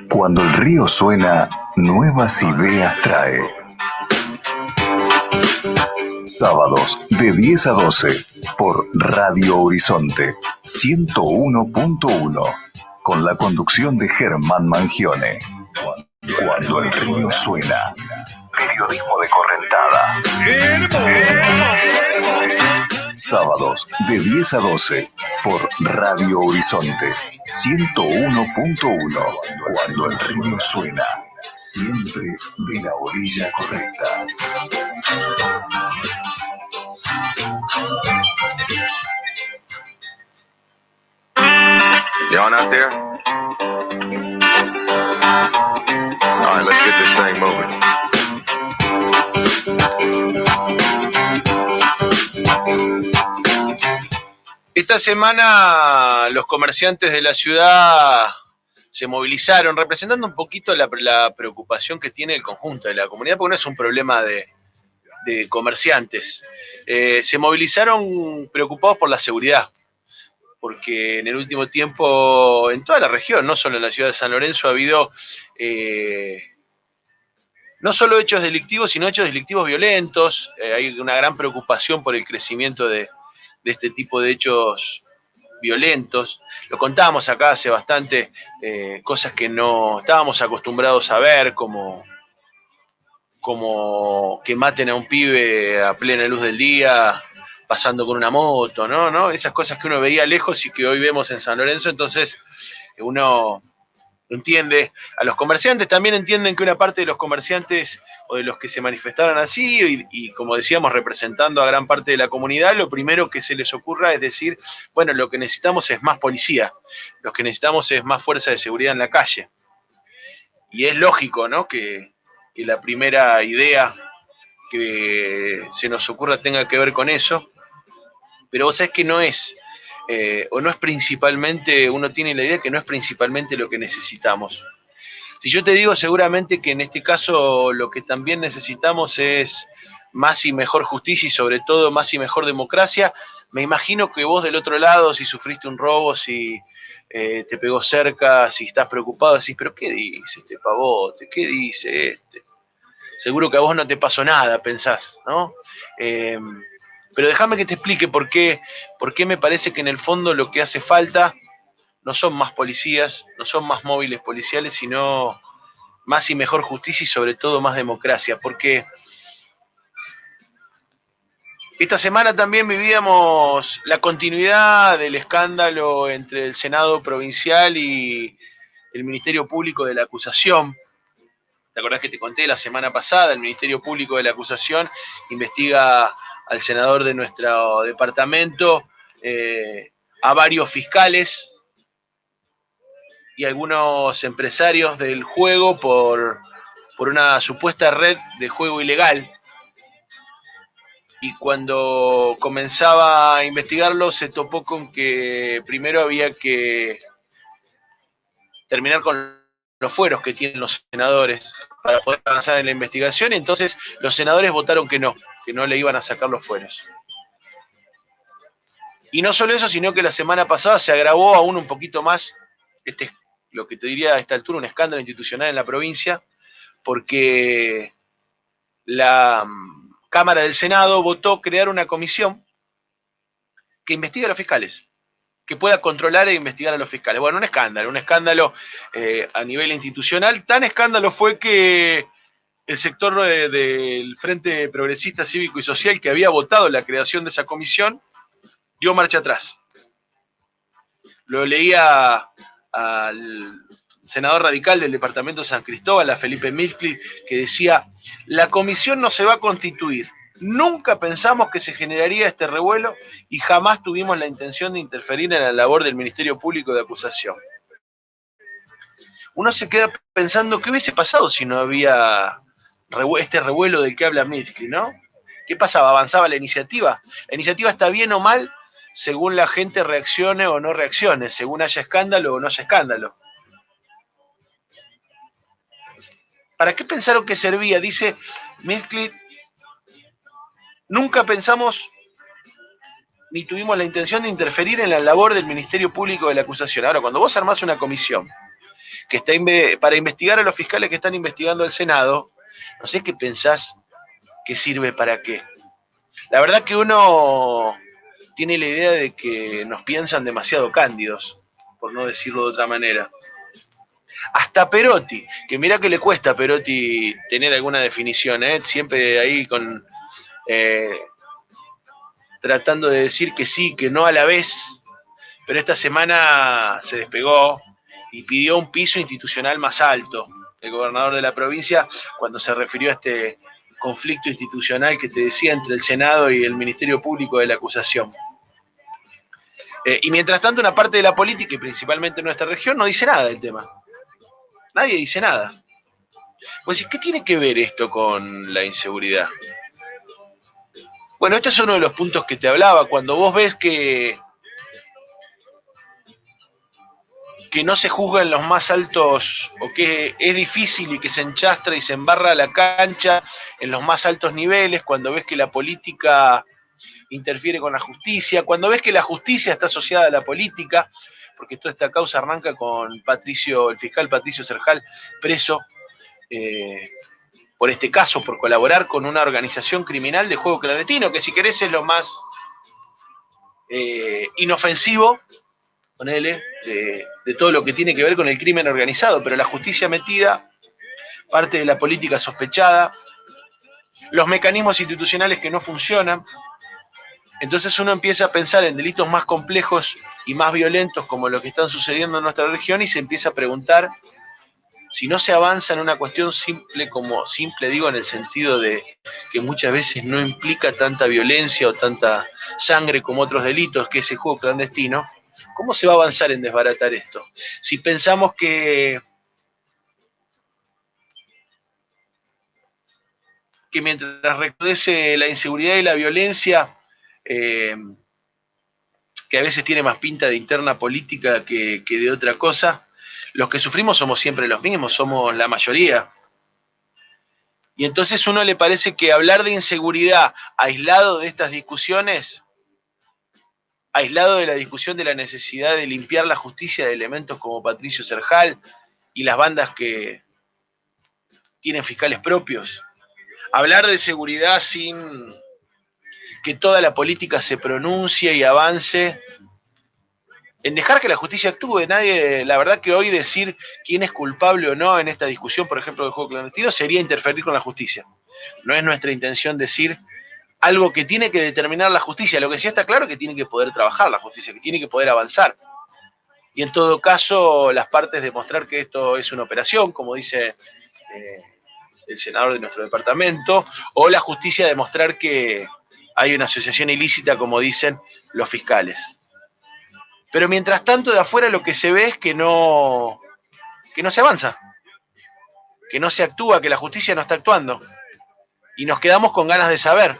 Cuando el río suena, nuevas ideas trae. Sábados de 10 a 12 por Radio Horizonte 101.1 con la conducción de Germán Mangione. Cuando el río suena. Periodismo de correntada. Sábados de 10 a 12 por Radio Horizonte 101.1. Cuando el río suena. Siempre de la orilla correcta. You on out there? All right, let's get this thing moving. Esta semana los comerciantes de la ciudad se movilizaron, representando un poquito la preocupación que tiene el conjunto de la comunidad, porque no es un problema de comerciantes. Se movilizaron preocupados por la seguridad, porque en el último tiempo, en toda la región, no solo en la ciudad de San Lorenzo, ha habido no solo hechos delictivos, sino hechos delictivos violentos. Hay una gran preocupación por el crecimiento de este tipo de hechos violentos. Lo contábamos acá hace bastante, cosas que no estábamos acostumbrados a ver, como que maten a un pibe a plena luz del día, pasando con una moto, ¿no? Esas cosas que uno veía lejos y que hoy vemos en San Lorenzo. Entonces uno entiende, a los comerciantes también entienden que una parte de los comerciantes o de los que se manifestaron así y como decíamos, representando a gran parte de la comunidad, lo primero que se les ocurra es decir, bueno, lo que necesitamos es más policía, lo que necesitamos es más fuerza de seguridad en la calle. Y es lógico, ¿no?, que la primera idea que se nos ocurra tenga que ver con eso, pero vos sabés que no es, o no es principalmente, uno tiene la idea que no es principalmente lo que necesitamos. Si yo te digo seguramente que en este caso lo que también necesitamos es más y mejor justicia y sobre todo más y mejor democracia, me imagino que vos del otro lado, si sufriste un robo, si te pegó cerca, si estás preocupado, decís, pero ¿qué dice este pavote? ¿Qué dice este? Seguro que a vos no te pasó nada, pensás, ¿no? Pero déjame que te explique por qué me parece que en el fondo lo que hace falta no son más policías, no son más móviles policiales, sino más y mejor justicia y sobre todo más democracia. Porque esta semana también vivíamos la continuidad del escándalo entre el Senado provincial y el Ministerio Público de la Acusación. ¿Te acordás que te conté la semana pasada? El Ministerio Público de la Acusación investiga al senador de nuestro departamento, a varios fiscales y algunos empresarios del juego por una supuesta red de juego ilegal. Y cuando comenzaba a investigarlo se topó con que primero había que terminar con los fueros que tienen los senadores para poder avanzar en la investigación, y entonces los senadores votaron que no le iban a sacar los fueros. Y no solo eso, sino que la semana pasada se agravó aún un poquito más, lo que te diría a esta altura un escándalo institucional en la provincia, porque la Cámara del Senado votó crear una comisión que investigue a los fiscales, que pueda controlar e investigar a los fiscales. Bueno, un escándalo a nivel institucional. Tan escándalo fue que el sector del Frente Progresista Cívico y Social, que había votado la creación de esa comisión, dio marcha atrás. Lo leía al senador radical del departamento de San Cristóbal, a Felipe Milcli, que decía: la comisión no se va a constituir. Nunca pensamos que se generaría este revuelo y jamás tuvimos la intención de interferir en la labor del Ministerio Público de Acusación. Uno se queda pensando qué hubiese pasado si no había este revuelo del que habla Milcli, ¿no? ¿Qué pasaba? ¿Avanzaba la iniciativa? La iniciativa está bien o mal según la gente reaccione o no reaccione, según haya escándalo o no haya escándalo. ¿Para qué pensaron que servía? Dice Milcli: nunca pensamos ni tuvimos la intención de interferir en la labor del Ministerio Público de la Acusación. Ahora, cuando vos armás una comisión que está para investigar a los fiscales que están investigando al Senado, no sé qué pensás que sirve para qué. La verdad que uno tiene la idea de que nos piensan demasiado cándidos, por no decirlo de otra manera. Hasta Perotti, que mira que le cuesta a Perotti tener alguna definición, siempre ahí con tratando de decir que sí, que no a la vez, pero esta semana se despegó y pidió un piso institucional más alto. El gobernador de la provincia, cuando se refirió a este conflicto institucional que te decía entre el Senado y el Ministerio Público de la acusación. Y mientras tanto, una parte de la política, y principalmente en nuestra región, no dice nada del tema. Nadie dice nada. Pues, ¿qué tiene que ver esto con la inseguridad? Bueno, este es uno de los puntos que te hablaba. Cuando vos ves que no se juzga en los más altos, o que es difícil y que se enchastra y se embarra la cancha en los más altos niveles, cuando ves que la política interfiere con la justicia, cuando ves que la justicia está asociada a la política, porque toda esta causa arranca con el fiscal Patricio Cerjal, preso por este caso, por colaborar con una organización criminal de juego clandestino, que si querés es lo más inofensivo, ponele, de todo lo que tiene que ver con el crimen organizado, pero la justicia metida, parte de la política sospechada, los mecanismos institucionales que no funcionan. Entonces uno empieza a pensar en delitos más complejos y más violentos como los que están sucediendo en nuestra región y se empieza a preguntar si no se avanza en una cuestión simple, digo en el sentido de que muchas veces no implica tanta violencia o tanta sangre como otros delitos, que ese juego clandestino. ¿Cómo se va a avanzar en desbaratar esto? Si pensamos que mientras recrudece la inseguridad y la violencia, que a veces tiene más pinta de interna política que de otra cosa, los que sufrimos somos siempre los mismos, somos la mayoría. Y entonces a uno le parece que hablar de inseguridad aislado de estas discusiones, aislado de la discusión de la necesidad de limpiar la justicia de elementos como Patricio Cerjal y las bandas que tienen fiscales propios, hablar de seguridad sin que toda la política se pronuncie y avance en dejar que la justicia actúe. La verdad que hoy decir quién es culpable o no en esta discusión, por ejemplo, del juego clandestino, sería interferir con la justicia. No es nuestra intención decir algo que tiene que determinar la justicia. Lo que sí está claro es que tiene que poder trabajar la justicia, que tiene que poder avanzar. Y en todo caso, las partes demostrar que esto es una operación, como dice el senador de nuestro departamento, o la justicia demostrar que hay una asociación ilícita, como dicen los fiscales. Pero mientras tanto, de afuera lo que se ve es que no se avanza, que no se actúa, que la justicia no está actuando. Y nos quedamos con ganas de saber.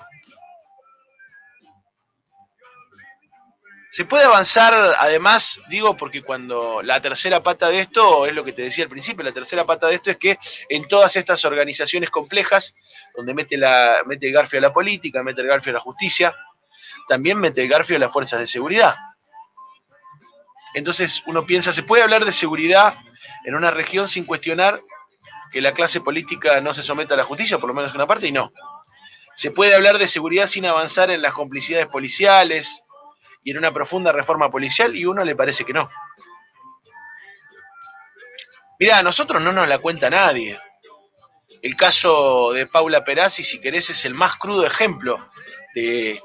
Se puede avanzar, además, digo, porque cuando la tercera pata de esto, es lo que te decía al principio, la tercera pata de esto es que en todas estas organizaciones complejas, donde mete el garfio a la política, mete el garfio a la justicia, también mete el garfio a las fuerzas de seguridad. Entonces uno piensa, ¿se puede hablar de seguridad en una región sin cuestionar que la clase política no se someta a la justicia, por lo menos en una parte? Y no. ¿Se puede hablar de seguridad sin avanzar en las complicidades policiales y en una profunda reforma policial? Y a uno le parece que no. Mirá, a nosotros no nos la cuenta nadie. El caso de Paula Perazzi, si querés, es el más crudo ejemplo de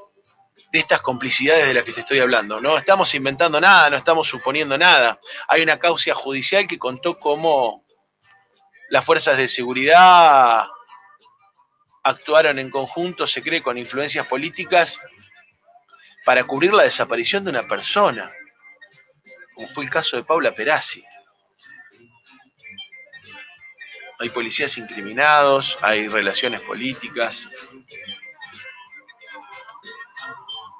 estas complicidades de las que te estoy hablando. No estamos inventando nada, no estamos suponiendo nada. Hay una causa judicial que contó cómo las fuerzas de seguridad actuaron en conjunto, se cree, con influencias políticas para cubrir la desaparición de una persona, como fue el caso de Paula Perazzi. Hay policías incriminados, hay relaciones políticas.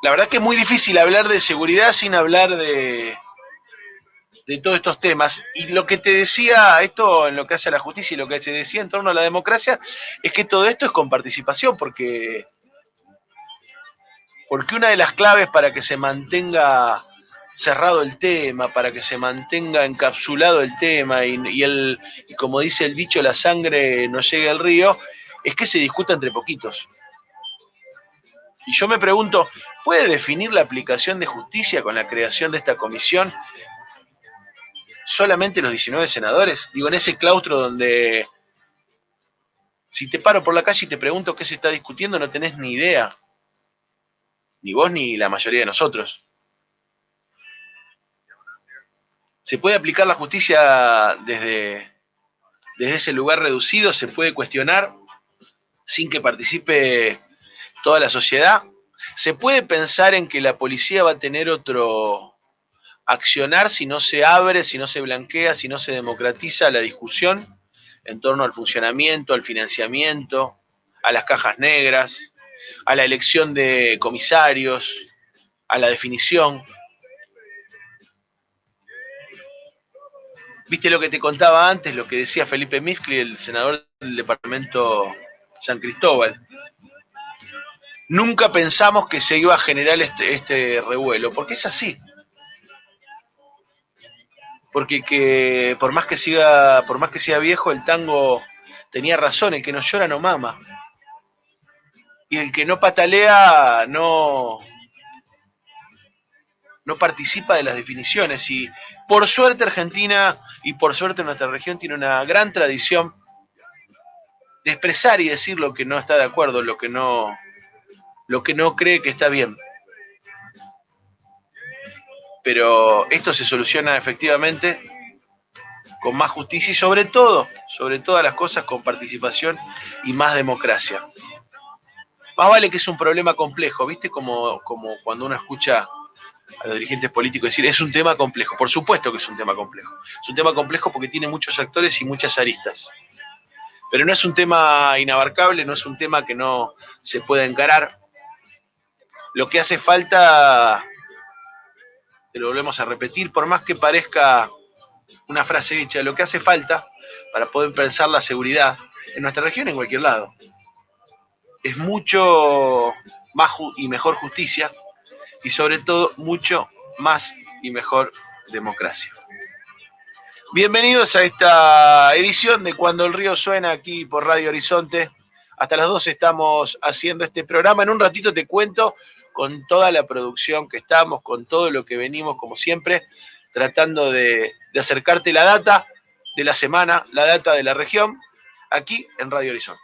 La verdad que es muy difícil hablar de seguridad sin hablar de todos estos temas. Y lo que te decía, esto en lo que hace a la justicia y lo que se decía en torno a la democracia, es que todo esto es con participación, porque una de las claves para que se mantenga cerrado el tema, para que se mantenga encapsulado el tema y como dice el dicho, la sangre no llegue al río, es que se discuta entre poquitos. Y yo me pregunto, ¿puede definir la aplicación de justicia con la creación de esta comisión solamente los 19 senadores? Digo, en ese claustro donde si te paro por la calle y te pregunto qué se está discutiendo, no tenés ni idea. Ni vos ni la mayoría de nosotros. ¿Se puede aplicar la justicia desde ese lugar reducido? ¿Se puede cuestionar sin que participe toda la sociedad? ¿Se puede pensar en que la policía va a tener otro accionar si no se abre, si no se blanquea, si no se democratiza la discusión en torno al funcionamiento, al financiamiento, a las cajas negras, a la elección de comisarios, a la definición? ¿Viste lo que te contaba antes, lo que decía Felipe Miscli, el senador del departamento San Cristóbal? Nunca pensamos que se iba a generar este revuelo, porque es así. Porque por más que sea viejo, el tango tenía razón, el que no llora no mama. Y el que no patalea no participa de las definiciones. Y por suerte Argentina y por suerte nuestra región tiene una gran tradición de expresar y decir lo que no está de acuerdo, lo que no cree que está bien. Pero esto se soluciona efectivamente con más justicia y sobre todas las cosas, con participación y más democracia. Más vale que es un problema complejo, ¿viste? Como cuando uno escucha a los dirigentes políticos decir, es un tema complejo. Por supuesto que es un tema complejo. Es un tema complejo porque tiene muchos actores y muchas aristas. Pero no es un tema inabarcable, no es un tema que no se pueda encarar. Lo que hace falta, te lo volvemos a repetir, por más que parezca una frase hecha, lo que hace falta para poder pensar la seguridad en nuestra región, en cualquier lado, es mucho más y mejor justicia y sobre todo mucho más y mejor democracia. Bienvenidos a esta edición de Cuando el Río Suena aquí por Radio Horizonte. Hasta las 2 estamos haciendo este programa. En un ratito te cuento con toda la producción que estamos, con todo lo que venimos, como siempre, tratando de acercarte la data de la semana, la data de la región, aquí en Radio Horizonte.